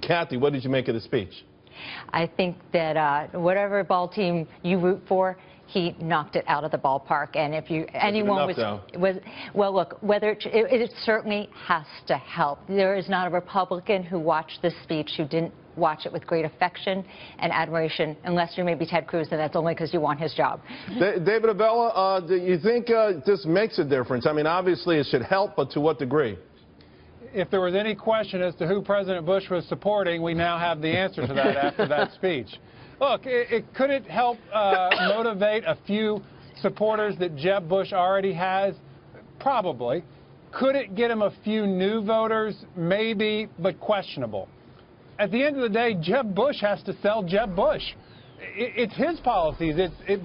Cathy, what did you make of the speech? I think that whatever ball team you root for, he knocked it out of the ballpark. And if anyone was well, look, whether it certainly has to help. There is not a Republican who watched this speech who didn't watch it with great affection and admiration, unless you're maybe Ted Cruz, and that's only because you want his job. David Avella, do you think this makes a difference? I mean, obviously it should help, but to what degree? If there was any question as to who President Bush was supporting, we now have the answer to that after that speech. Look, could it help motivate a few supporters that Jeb Bush already has? Probably. Could it get him a few new voters? Maybe, but questionable. At the end of the day, Jeb Bush has to sell Jeb Bush. It's his policies.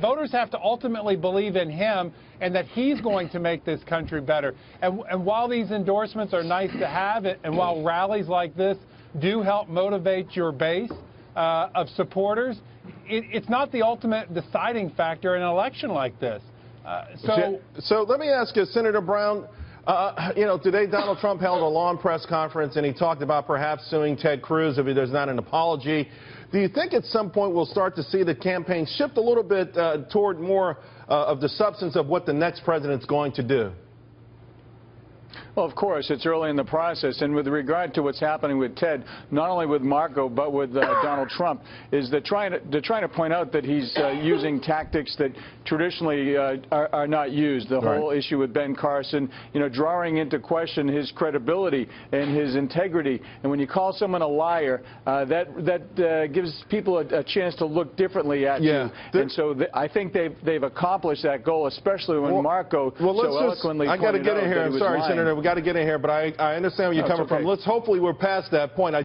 Voters have to ultimately believe in him and that he's going to make this country better. And while these endorsements are nice to have, and while rallies like this do help motivate your base of supporters, it's not the ultimate deciding factor in an election like this. So let me ask you, Senator Brown, you know, today Donald Trump held a long press conference and he talked about perhaps suing Ted Cruz if there's not an apology. Do you think at some point we'll start to see the campaign shift a little bit toward more of the substance of what the next president's going to do? Well, of course, it's early in the process, and with regard to what's happening with Ted, not only with Marco but with Donald Trump, is they're trying to point out that he's using tactics that traditionally are not used. The whole issue with Ben Carson, you know, drawing into question his credibility and his integrity. And when you call someone a liar, that gives people a chance to look differently at you. And so I think they've accomplished that goal, especially when Marco so eloquently pointed out that he was lying. Senator, we got to get in here, but I understand where you're coming from. Hopefully we're past that point.